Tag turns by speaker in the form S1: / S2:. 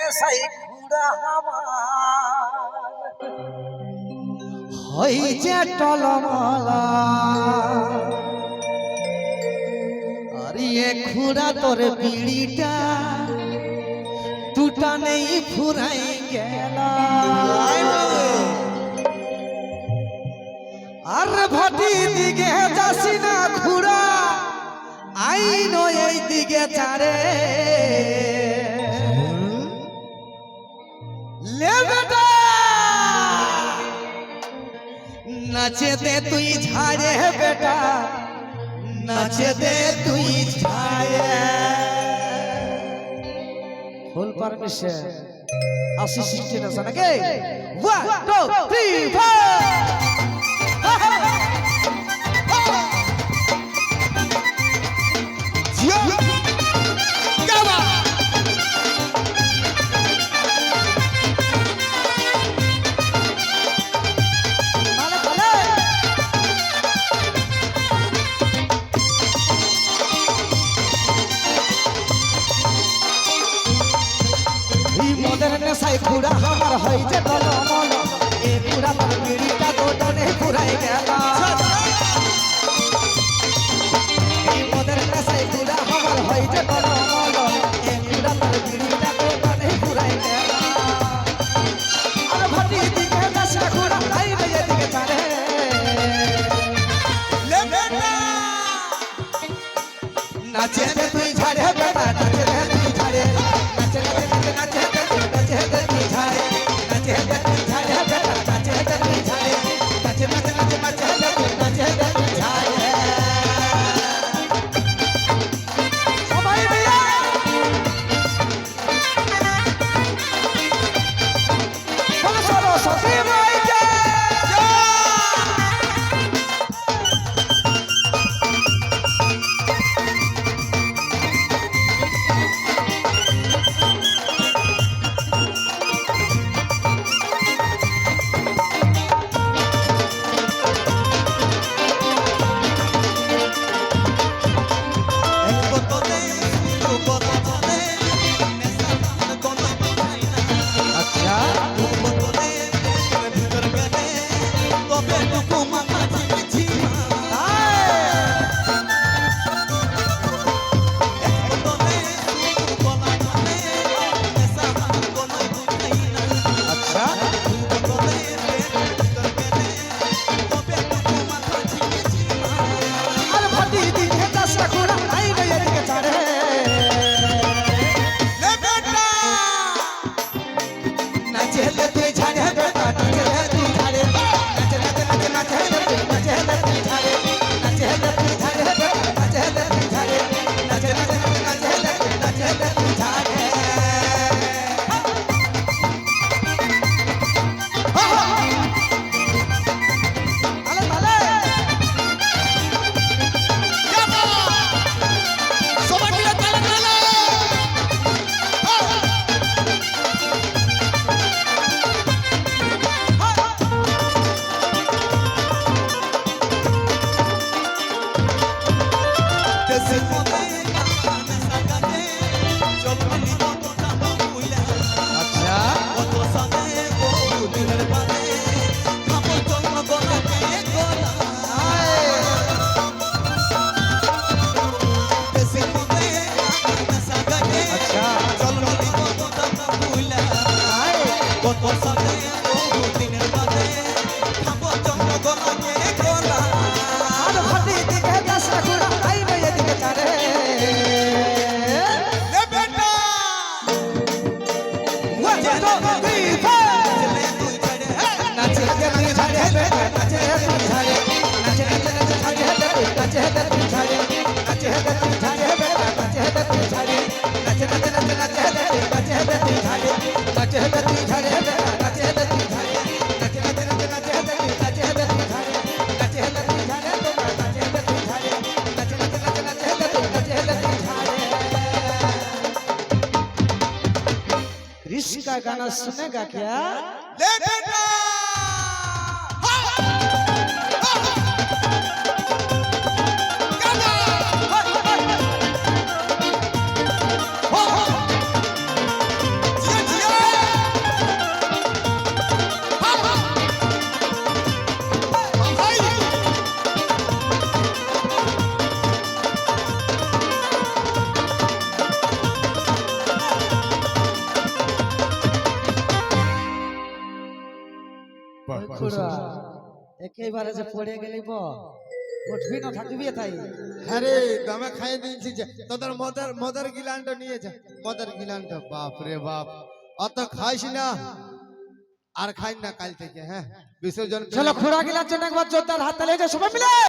S1: নেশাই ঘুরা আমার হইছে টলমলা আরে খুড়া তোর বিড়িটা টুটা নেই ফুরাই গেল আর ভাটি দিকে যাসি না খুড়া আইনো এই দিকে চারে লে বেটা নাচে দে তুই ঝাড়ে বেটা নাচে দে তুই ঝাড়ে ফুল পারমিশন আসি সৃষ্টি না নাকি 1 2 3 4 নেশাই খুড়া আমার হইছে টলমল এ পুরা তোর বিড়িটা গোটনে পুরাই গেল এই মদের নেশাই খুড়া আমার হইছে টলমল এ পুরা তোর বিড়িটা গোটনে পুরাই গেল আর ভাটি দিকে যাস না খুড়া আই রে এদিকে চারে লে বেটা নাচে দে তুই ঝাড়ে বেটা নাচে দে তুই ঝাড়ে নাচে দে নাচে দে इसका गाना सुनेगा क्या? ले बेटा जिया जिया খুড়া একেবারে যে পড়ে গেলি উঠবি না থাকবি তাই
S2: আরে দমে খাই দিয়েছি যে তোদের মদের গিলানটা নিয়ে যা মদের গিলানটা বাপ রে বাপ অত খাইস না আর খাই না কাল থেকে হ্যাঁ বিসর্জন
S1: চলো খুড়া গিলার জন্য একবার জোরদার হাত তালি হয়ে যায় সবাই মিলে